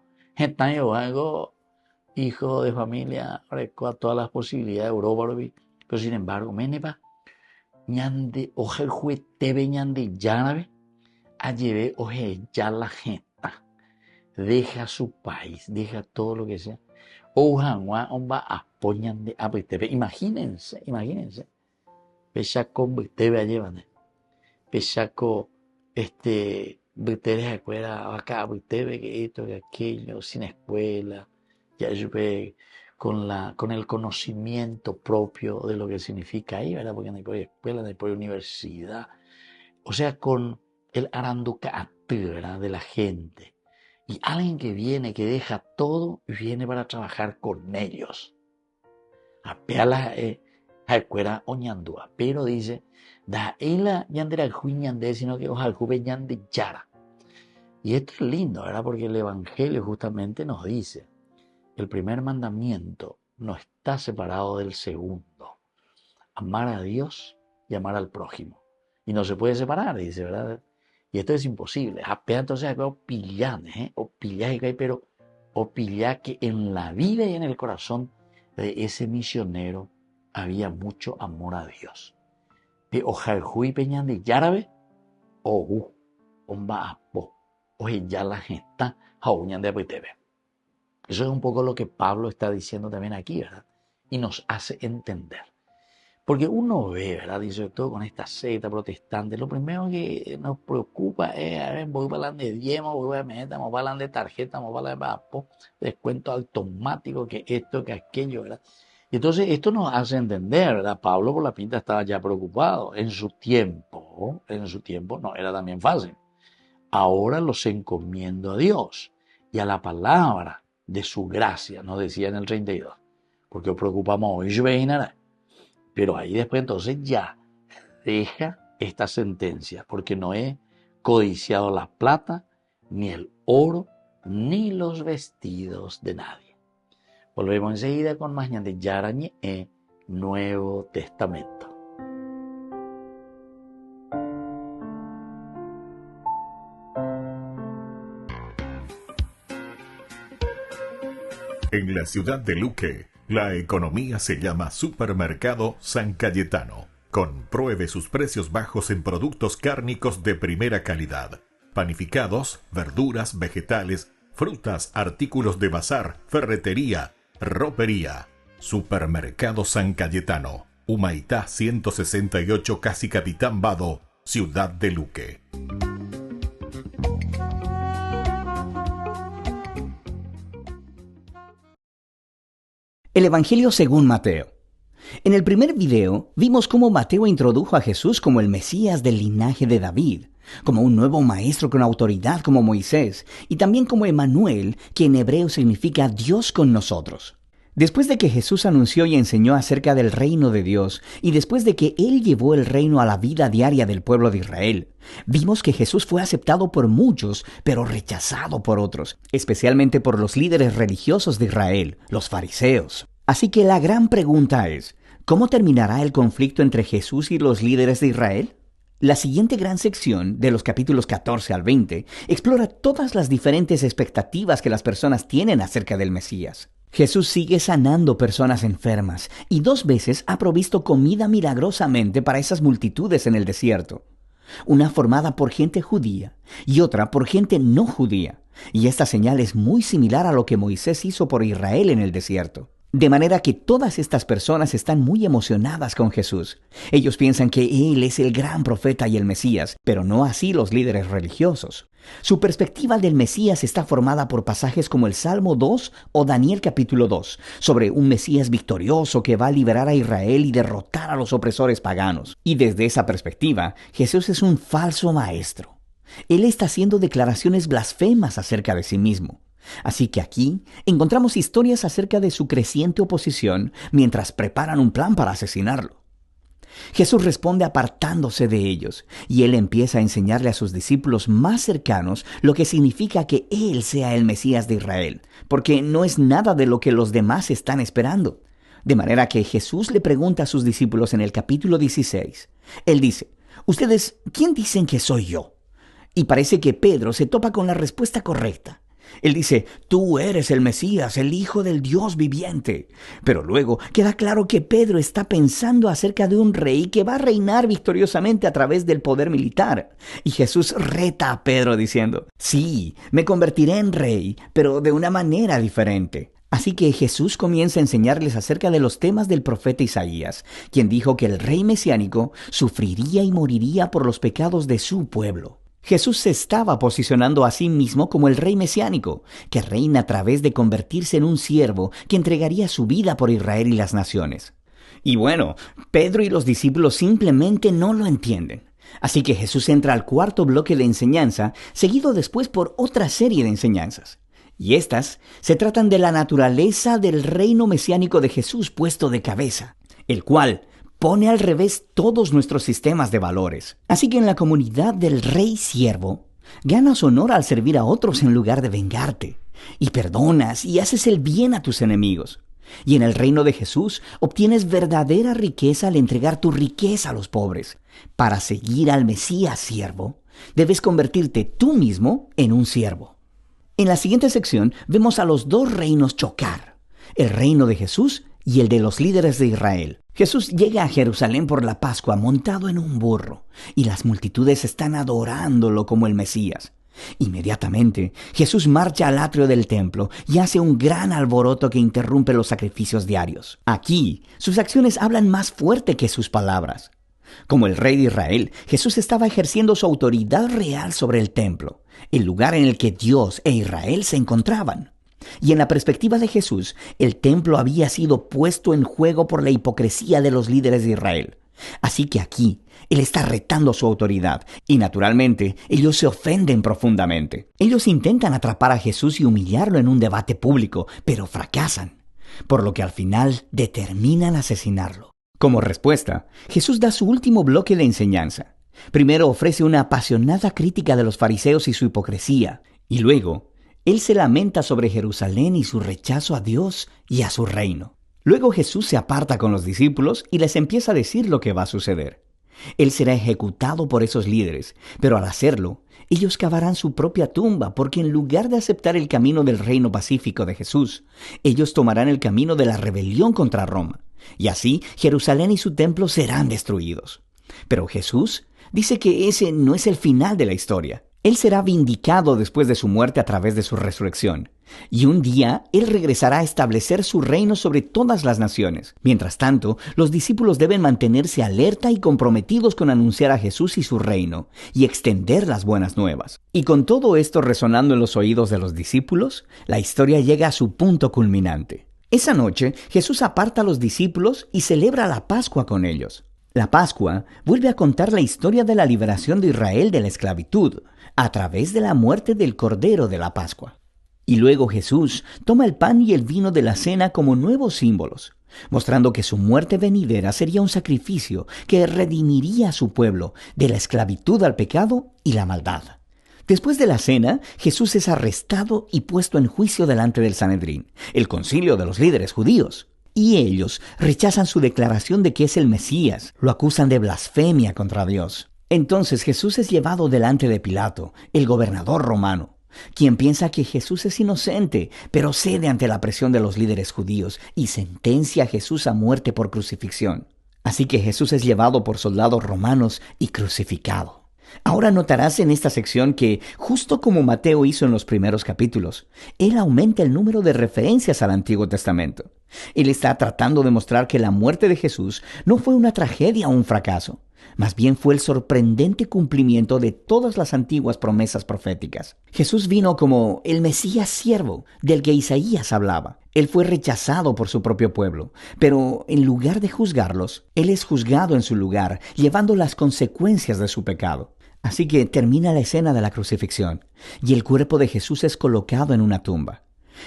hijo de familia, a todas las posibilidades de Europa, pero sin embargo, menepa, ñande, oje juetebe ñande llave, a lleve oje ya la gente, deja su país, deja todo lo que sea, ojanwa omba apoyan de apetebe, imagínense, pesaco betebe a llevan, pesaco, beteres afuera, acá, betebe, que esto, que aquello, sin escuela, ya yo ve, con el conocimiento propio de lo que significa ahí, ¿verdad? Porque no hay escuela, no hay universidad. O sea, con el aranduca, ¿verdad? De la gente. Y alguien que viene, que deja todo, viene para trabajar con ellos. Apeala a escuela oñandúa. Pero dice, da ela yandera juiñande, sino que ojalá juve yara. Y esto es lindo, ¿verdad? Porque el Evangelio justamente nos dice, el primer mandamiento no está separado del segundo. Amar a Dios y amar al prójimo. Y no se puede separar, dice, ¿verdad? Y esto es imposible. Entonces, o pillar, pero o pillar que en la vida y en el corazón de ese misionero había mucho amor a Dios. O jaljuy peñan de yárabe, o omba apo, o ya la gente, jauñan de apetebe. Eso es un poco lo que Pablo está diciendo también aquí, ¿verdad? Y nos hace entender. Porque uno ve, ¿verdad? Y sobre todo con esta secta protestante, lo primero que nos preocupa es, a ver, voy para de diezmo, voy para meta, vamos para de tarjeta, vamos para de descuento automático, que esto, que aquello, ¿verdad? Y entonces esto nos hace entender, ¿verdad? Pablo por la pinta estaba ya preocupado. En su tiempo no era también fácil. Ahora los encomiendo a Dios y a la palabra de su gracia, nos decía en el 32. Porque os preocupamos hoy, pero ahí después entonces ya deja esta sentencia, porque no he codiciado la plata, ni el oro, ni los vestidos de nadie. Volvemos enseguida con más de Yarañe Nuevo Testamento. En la ciudad de Luque, la economía se llama Supermercado San Cayetano. Compruebe sus precios bajos en productos cárnicos de primera calidad. Panificados, verduras, vegetales, frutas, artículos de bazar, ferretería, ropería. Supermercado San Cayetano. Humaitá 168, Casi Capitán Vado, ciudad de Luque. El Evangelio según Mateo. En el primer video vimos cómo Mateo introdujo a Jesús como el Mesías del linaje de David, como un nuevo maestro con autoridad como Moisés, y también como Emmanuel, que en hebreo significa Dios con nosotros. Después de que Jesús anunció y enseñó acerca del reino de Dios, y después de que Él llevó el reino a la vida diaria del pueblo de Israel, vimos que Jesús fue aceptado por muchos, pero rechazado por otros, especialmente por los líderes religiosos de Israel, los fariseos. Así que la gran pregunta es, ¿cómo terminará el conflicto entre Jesús y los líderes de Israel? La siguiente gran sección, de los capítulos 14 al 20, explora todas las diferentes expectativas que las personas tienen acerca del Mesías. Jesús sigue sanando personas enfermas y 2 veces ha provisto comida milagrosamente para esas multitudes en el desierto. Una formada por gente judía y otra por gente no judía. Y esta señal es muy similar a lo que Moisés hizo por Israel en el desierto. De manera que todas estas personas están muy emocionadas con Jesús. Ellos piensan que Él es el gran profeta y el Mesías, pero no así los líderes religiosos. Su perspectiva del Mesías está formada por pasajes como el Salmo 2 o Daniel capítulo 2, sobre un Mesías victorioso que va a liberar a Israel y derrotar a los opresores paganos. Y desde esa perspectiva, Jesús es un falso maestro. Él está haciendo declaraciones blasfemas acerca de sí mismo. Así que aquí encontramos historias acerca de su creciente oposición mientras preparan un plan para asesinarlo. Jesús responde apartándose de ellos, y Él empieza a enseñarle a sus discípulos más cercanos lo que significa que Él sea el Mesías de Israel, porque no es nada de lo que los demás están esperando. De manera que Jesús le pregunta a sus discípulos en el capítulo 16. Él dice, «¿Ustedes quién dicen que soy yo?» Y parece que Pedro se topa con la respuesta correcta. Él dice, tú eres el Mesías, el Hijo del Dios viviente. Pero luego queda claro que Pedro está pensando acerca de un rey que va a reinar victoriosamente a través del poder militar. Y Jesús reta a Pedro diciendo, sí, me convertiré en rey, pero de una manera diferente. Así que Jesús comienza a enseñarles acerca de los temas del profeta Isaías, quien dijo que el rey mesiánico sufriría y moriría por los pecados de su pueblo. Jesús se estaba posicionando a sí mismo como el rey mesiánico, que reina a través de convertirse en un siervo que entregaría su vida por Israel y las naciones. Y bueno, Pedro y los discípulos simplemente no lo entienden. Así que Jesús entra al cuarto bloque de enseñanza, seguido después por otra serie de enseñanzas. Y estas se tratan de la naturaleza del reino mesiánico de Jesús puesto de cabeza, el cual pone al revés todos nuestros sistemas de valores. Así que en la comunidad del rey siervo, ganas honor al servir a otros en lugar de vengarte, y perdonas y haces el bien a tus enemigos. Y en el reino de Jesús obtienes verdadera riqueza al entregar tu riqueza a los pobres. Para seguir al Mesías siervo, debes convertirte tú mismo en un siervo. En la siguiente sección vemos a los 2 reinos chocar, el reino de Jesús y el de los líderes de Israel. Jesús llega a Jerusalén por la Pascua montado en un burro, y las multitudes están adorándolo como el Mesías. Inmediatamente, Jesús marcha al atrio del templo y hace un gran alboroto que interrumpe los sacrificios diarios. Aquí, sus acciones hablan más fuerte que sus palabras. Como el rey de Israel, Jesús estaba ejerciendo su autoridad real sobre el templo, el lugar en el que Dios e Israel se encontraban. Y en la perspectiva de Jesús, el templo había sido puesto en juego por la hipocresía de los líderes de Israel. Así que aquí, Él está retando su autoridad, y naturalmente, ellos se ofenden profundamente. Ellos intentan atrapar a Jesús y humillarlo en un debate público, pero fracasan, por lo que al final determinan asesinarlo. Como respuesta, Jesús da su último bloque de enseñanza. Primero ofrece una apasionada crítica de los fariseos y su hipocresía, y luego, Él se lamenta sobre Jerusalén y su rechazo a Dios y a su reino. Luego Jesús se aparta con los discípulos y les empieza a decir lo que va a suceder. Él será ejecutado por esos líderes, pero al hacerlo, ellos cavarán su propia tumba, porque en lugar de aceptar el camino del reino pacífico de Jesús, ellos tomarán el camino de la rebelión contra Roma, y así Jerusalén y su templo serán destruidos. Pero Jesús dice que ese no es el final de la historia. Él será vindicado después de su muerte a través de su resurrección. Y un día, Él regresará a establecer su reino sobre todas las naciones. Mientras tanto, los discípulos deben mantenerse alerta y comprometidos con anunciar a Jesús y su reino, y extender las buenas nuevas. Y con todo esto resonando en los oídos de los discípulos, la historia llega a su punto culminante. Esa noche, Jesús aparta a los discípulos y celebra la Pascua con ellos. La Pascua vuelve a contar la historia de la liberación de Israel de la esclavitud, a través de la muerte del Cordero de la Pascua. Y luego Jesús toma el pan y el vino de la cena como nuevos símbolos, mostrando que su muerte venidera sería un sacrificio que redimiría a su pueblo de la esclavitud al pecado y la maldad. Después de la cena, Jesús es arrestado y puesto en juicio delante del Sanedrín, el concilio de los líderes judíos. Y ellos rechazan su declaración de que es el Mesías, lo acusan de blasfemia contra Dios. Entonces Jesús es llevado delante de Pilato, el gobernador romano, quien piensa que Jesús es inocente, pero cede ante la presión de los líderes judíos y sentencia a Jesús a muerte por crucifixión. Así que Jesús es llevado por soldados romanos y crucificado. Ahora notarás en esta sección que, justo como Mateo hizo en los primeros capítulos, él aumenta el número de referencias al Antiguo Testamento. Él está tratando de mostrar que la muerte de Jesús no fue una tragedia o un fracaso. Más bien fue el sorprendente cumplimiento de todas las antiguas promesas proféticas. Jesús vino como el Mesías siervo del que Isaías hablaba. Él fue rechazado por su propio pueblo, pero en lugar de juzgarlos, Él es juzgado en su lugar, llevando las consecuencias de su pecado. Así que termina la escena de la crucifixión, y el cuerpo de Jesús es colocado en una tumba.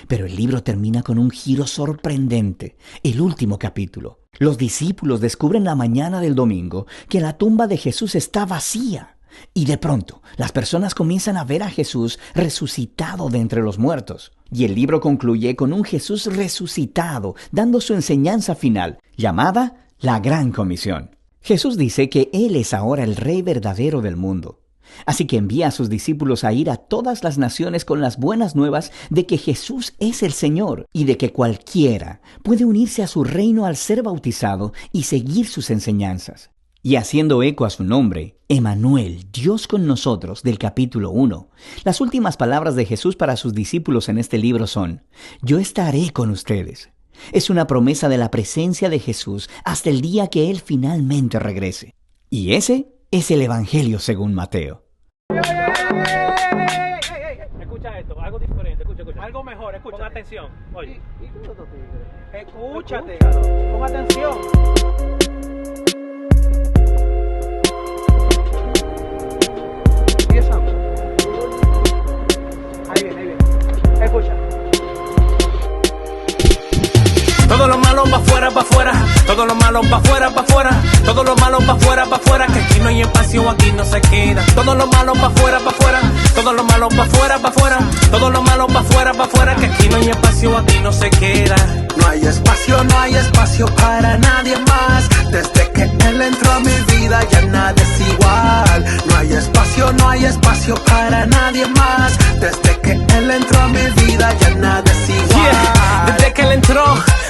Pero el libro termina con un giro sorprendente, el último capítulo. Los discípulos descubren la mañana del domingo que la tumba de Jesús está vacía. Y de pronto, las personas comienzan a ver a Jesús resucitado de entre los muertos. Y el libro concluye con un Jesús resucitado, dando su enseñanza final, llamada la Gran Comisión. Jesús dice que Él es ahora el Rey verdadero del mundo. Así que envía a sus discípulos a ir a todas las naciones con las buenas nuevas de que Jesús es el Señor y de que cualquiera puede unirse a su reino al ser bautizado y seguir sus enseñanzas. Y haciendo eco a su nombre, Emmanuel, Dios con nosotros, del capítulo 1, las últimas palabras de Jesús para sus discípulos en este libro son: yo estaré con ustedes. Es una promesa de la presencia de Jesús hasta el día que Él finalmente regrese. Y ese es el Evangelio según Mateo. Escucha esto, algo diferente, escucha. Algo mejor, escucha. Pon atención. Oye. Escúchate, pon atención. Ahí viene. Escucha. Todo lo malo pa' afuera, pa' afuera. Todo lo malo pa' afuera, pa' afuera. Todo lo malo pa' afuera, pa' afuera. Que aquí no hay espacio, aquí no se queda. Todo lo malo pa' afuera, pa' afuera. Todo lo malo pa' afuera, pa' afuera. Todo lo malo pa' afuera, pa' afuera. Que aquí no hay espacio, aquí no se queda. No hay espacio para nadie más. Desde que Él entró a mi vida ya nada es igual. No hay espacio para nadie más. Desde que Él entró a mi vida ya nada es igual. Yeah. Desde que Él entró,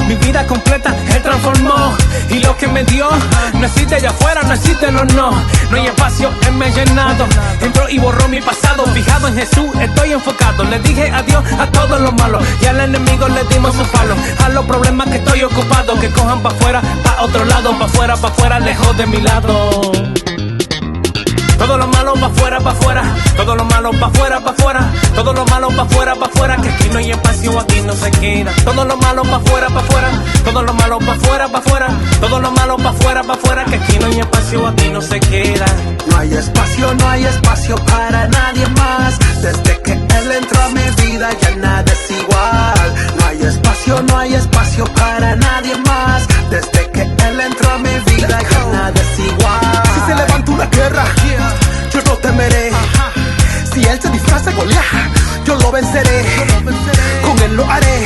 mi vida completa Él transformó. Y lo que me dio no existe allá afuera, no existe, no. No hay espacio, Él me ha llenado. Entró y borró mi pasado. Fijado en Jesús, estoy enfocado. Le dije adiós a todo lo malo y al enemigo le dimos su palo. A los problemas que estoy ocupado, que cojan pa' afuera, pa' otro lado, pa' afuera, lejos de mi lado. Todo lo malo pa' afuera, pa' afuera. Todo lo malo pa' afuera, pa' afuera. Todo lo malo pa' afuera, pa' afuera. Que aquí no hay espacio, aquí no se queda. Todo lo malo pa' afuera, pa' afuera. Todo lo malo pa' afuera, pa' afuera. Todo lo malo pa' afuera, pa' afuera. Que aquí no hay espacio, aquí no se queda. No hay espacio para nadie más. Desde que Él entró a mi vida ya nada es igual. No hay espacio no hay espacio para nadie más. Desde que él entró a mi vida ya nada es igual. Si se levanta una guerra, yo no temeré. Si él se disfraza Goliat, yo lo venceré. Con él lo haré.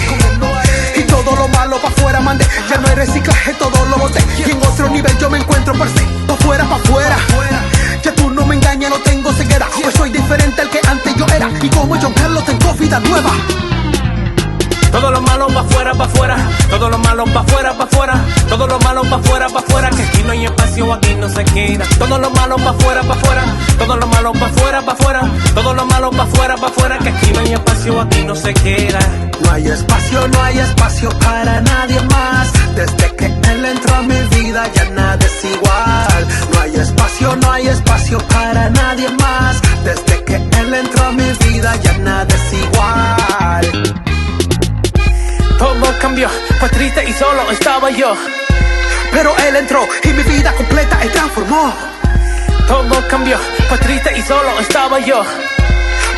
Y todo lo malo pa' afuera mandé. Ya no hay reciclaje, todo lo boté. Y en otro nivel yo me encuentro per se. Pa' afuera, pa' afuera. Ya tú no me engañas, no tengo ceguera. Pues soy diferente al que antes yo era. Y como John Carlos tengo vida nueva. Todo lo malo pa' afuera, pa' afuera. Todo lo malo pa' afuera, pa' afuera. Todo lo malo pa' afuera, pa' afuera. Que aquí no hay espacio, aquí no se queda. Todo lo malo pa' afuera, pa' afuera. Todo lo malo pa' afuera, pa' afuera. Todo lo malo pa' afuera, pa' afuera. Que aquí no hay espacio, aquí no se queda. No hay espacio para nadie más. Desde que él entró a mi vida ya nada es igual. No hay espacio para nadie más. Desde que él entró a mi vida ya nada es igual. Todo cambió, fue triste y solo estaba yo. Pero él entró y mi vida completa él transformó. Todo cambió, fue triste y solo estaba yo.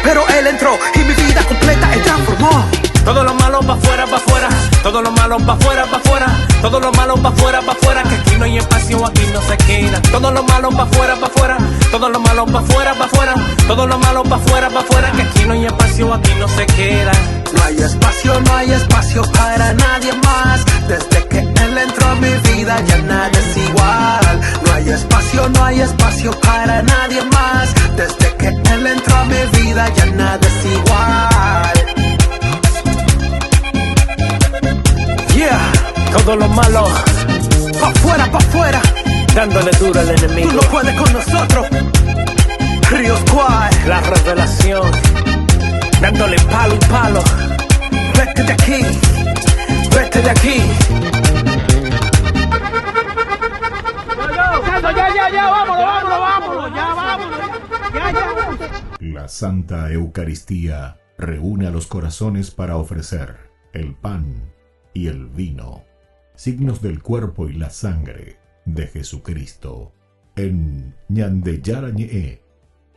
Pero él entró y mi vida completa él transformó. Todo lo malo pa' afuera, pa' afuera. Todo lo malo pa' afuera, pa' afuera. Todo lo malo pa' afuera, pa' afuera. Que aquí no hay espacio, aquí no se queda. Todo lo malo pa' afuera, pa' afuera. Todo lo malo pa' afuera, pa' afuera. Todo lo malo pa' afuera, pa' afuera. Que aquí no hay espacio, aquí no se queda. No hay espacio para nadie más. Desde que él entró a mi vida ya nada es igual. No hay espacio para nadie más. Desde que él entró a mi vida ya nada es igual. Yeah, todo lo malo pa' afuera, dándole duro al enemigo. Tú no puedes con nosotros. Río Squad, la revelación, dándole palo y palo. Vete de aquí, vete de aquí. Ya, vámonos, ya. La Santa Eucaristía reúne a los corazones para ofrecer el pan y el vino, signos del cuerpo y la sangre de Jesucristo. En Ñandeyarañe,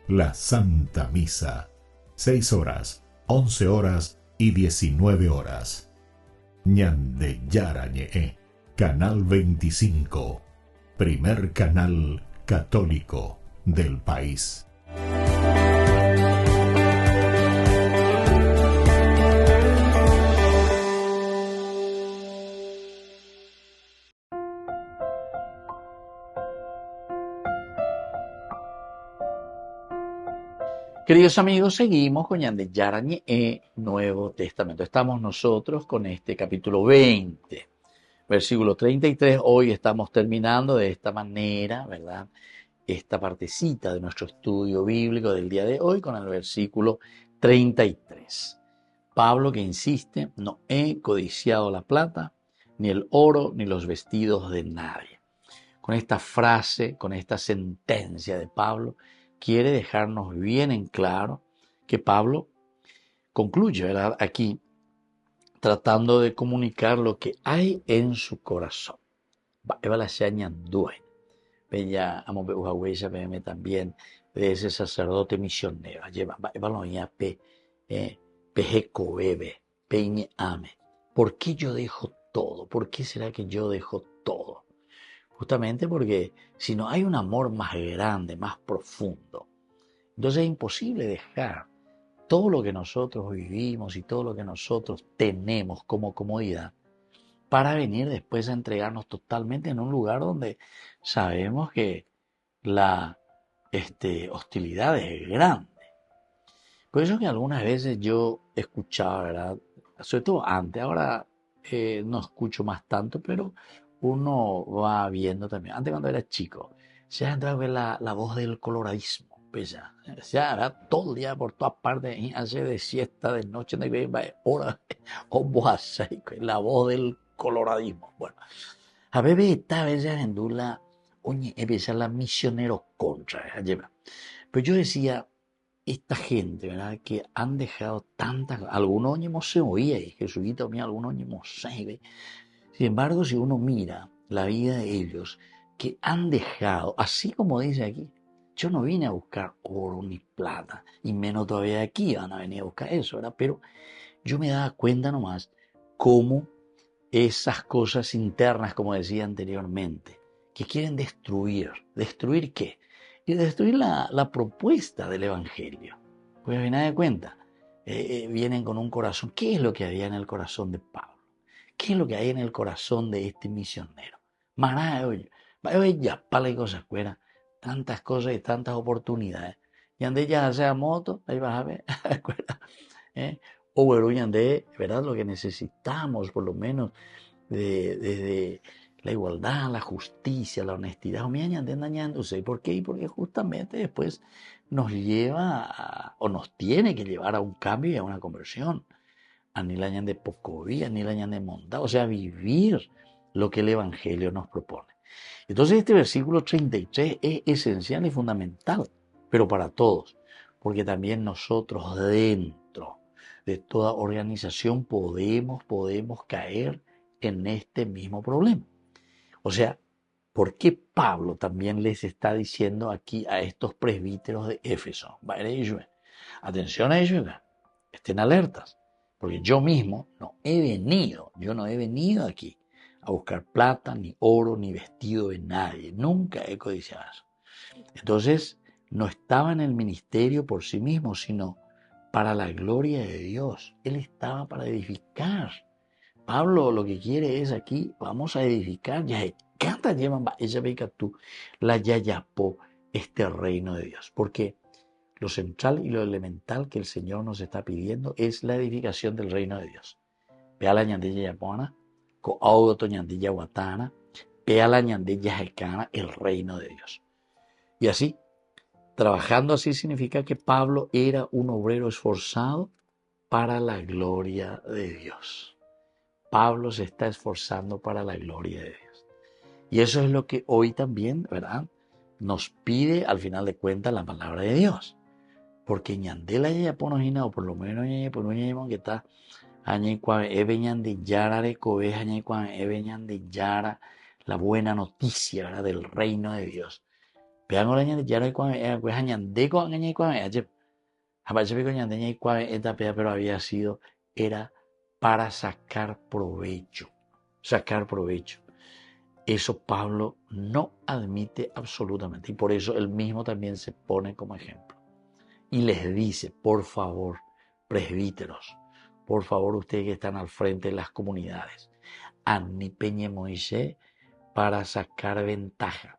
la Santa Misa, 6 horas, 11 horas y 19 horas. Ñandeyarañe, Canal 25, primer canal católico del país. Queridos amigos, seguimos con Ñandeyarañe, Nuevo Testamento. Estamos nosotros con este capítulo 20, versículo 33. Hoy estamos terminando de esta manera, ¿verdad? Esta partecita de nuestro estudio bíblico del día de hoy con el versículo 33. Pablo que insiste, no he codiciado la plata, ni el oro, ni los vestidos de nadie. Con esta frase, con esta sentencia de Pablo, quiere dejarnos bien en claro que Pablo concluye, ¿verdad?, aquí tratando de comunicar lo que hay en su corazón. Eva la ñandúe. Bella amo be uhahuella beme también de ese sacerdote misionero. Lleva eva lo ya pejeco bebe peñe ame. ¿Por qué yo dejo todo? ¿Por qué será que yo dejo todo? Justamente porque si no hay un amor más grande, más profundo, entonces es imposible dejar todo lo que nosotros vivimos y todo lo que nosotros tenemos como comodidad para venir después a entregarnos totalmente en un lugar donde sabemos que la hostilidad es grande. Por eso que algunas veces yo escuchaba, ¿verdad?, sobre todo antes, ahora no escucho más tanto, pero uno va viendo también. Antes, cuando era chico, se ha entrado a ver la voz del coloradismo. Pues ya era todo el día por todas partes, hace de siesta, de noche, de hora, la voz del coloradismo. Bueno, a veces esta vez en Dula, oye, empieza la misionero contra, pero yo decía, esta gente, ¿verdad?, que han dejado tantas, algunos años se oía, y jesuita mía, algunos años se ve. Sin embargo, si uno mira la vida de ellos, que han dejado, así como dice aquí, yo no vine a buscar oro ni plata, y menos todavía aquí van a venir a buscar eso, ¿verdad? Pero yo me daba cuenta nomás cómo esas cosas internas, como decía anteriormente, que quieren destruir. ¿Destruir qué? Y destruir la propuesta del Evangelio. Pues a final de cuentas, vienen con un corazón. ¿Qué es lo que había en el corazón de Pablo? ¿Qué es lo que hay en el corazón de este misionero? Mará, oye, ya para cosas fuera, tantas cosas y tantas oportunidades. Y andé ya sea moto, ahí vas a ver, o bueno, y andé, ¿verdad? Lo que necesitamos, por lo menos, desde la igualdad, la justicia, la honestidad. O me añanden dañándose. ¿Por qué? Y porque justamente después nos lleva o nos tiene que llevar a un cambio y a una conversión. A ni la añan de pocovía, ni la añan de mondad. O sea, vivir lo que el Evangelio nos propone. Entonces este versículo 33 es esencial y fundamental, pero para todos, porque también nosotros dentro de toda organización podemos caer en este mismo problema. O sea, ¿por qué Pablo también les está diciendo aquí a estos presbíteros de Éfeso? Atención a ellos, estén alertas, porque yo mismo no he venido aquí a buscar plata, ni oro, ni vestido de nadie. Nunca he codiciado eso. Entonces, no estaba en el ministerio por sí mismo, sino para la gloria de Dios. Él estaba para edificar. Pablo lo que quiere es aquí, vamos a edificar, ya canta llevan ella beca tú, la yayapó, este reino de Dios. Porque lo central y lo elemental que el Señor nos está pidiendo es la edificación del reino de Dios. Vea la ñandilla yapona, co auto ñandilla guatana, vea la ñandilla jecana, el reino de Dios. Y así, trabajando así significa que Pablo era un obrero esforzado para la gloria de Dios. Pablo se está esforzando para la gloria de Dios. Y eso es lo que hoy también, ¿verdad?, nos pide al final de cuentas la palabra de Dios. Porque ñandela ya ponojina, o por lo menos ya ponojina que está la buena noticia, ¿verdad?, del reino de Dios. Vean ahora pero había sido, era para sacar provecho. Sacar provecho. Eso Pablo no admite absolutamente. Y por eso él mismo también se pone como ejemplo. Y les dice, por favor, presbíteros, por favor, ustedes que están al frente de las comunidades, Anni Peñe Moisés para sacar ventaja.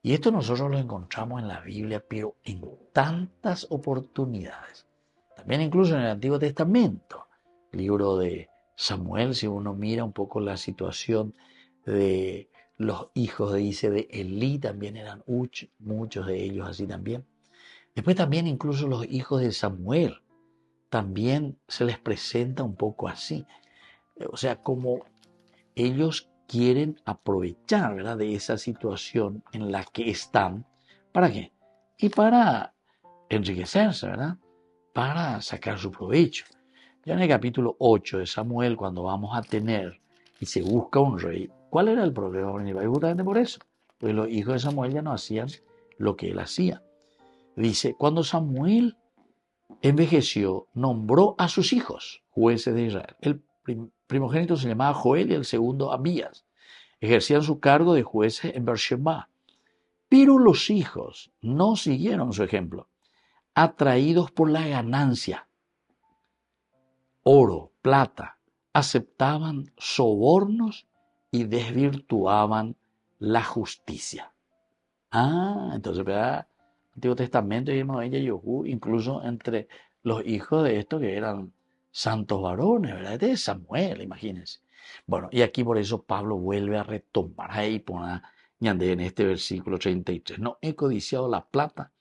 Y esto nosotros lo encontramos en la Biblia, pero en tantas oportunidades. También incluso en el Antiguo Testamento, libro de Samuel, si uno mira un poco la situación de los hijos de Elí, también eran muchos de ellos así también. Después también incluso los hijos de Samuel, también se les presenta un poco así. O sea, como ellos quieren aprovechar, ¿verdad?, de esa situación en la que están. ¿Para qué? Y para enriquecerse, ¿verdad?, para sacar su provecho. Ya en el capítulo 8 de Samuel, cuando vamos a tener y se busca un rey, ¿cuál era el problema? Justamente por eso. Porque los hijos de Samuel ya no hacían lo que él hacía. Dice, cuando Samuel envejeció, nombró a sus hijos jueces de Israel. El primogénito se llamaba Joel y el segundo Abías. Ejercían su cargo de jueces en Beersheba. Pero los hijos no siguieron su ejemplo, atraídos por la ganancia, oro, plata, aceptaban sobornos y desvirtuaban la justicia. Entonces, ¿verdad?, Antiguo Testamento, incluso entre los hijos de estos que eran santos varones, ¿verdad? Este es Samuel, imagínense. Bueno, y aquí por eso Pablo vuelve a retomar ahí en este versículo 33. No he codiciado la plata,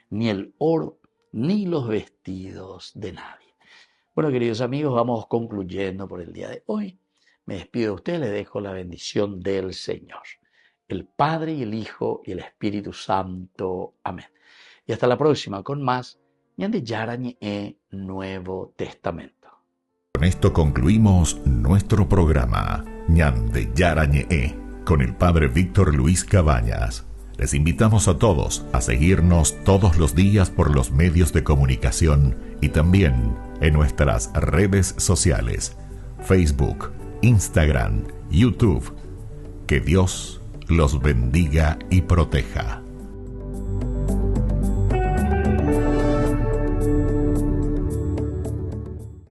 ni el oro, ni los vestidos de nadie. Bueno, queridos amigos, vamos concluyendo por el día de hoy. Me despido de ustedes, les dejo la bendición del Señor, el Padre y el Hijo y el Espíritu Santo. Amén. Y hasta la próxima con más Ñande Yarañe Nuevo Testamento. Con esto concluimos nuestro programa Ñande Yarañe con el Padre Víctor Luis Cabañas. Les invitamos a todos a seguirnos todos los días por los medios de comunicación y también en nuestras redes sociales, Facebook, Instagram, YouTube. Que Dios los bendiga y proteja.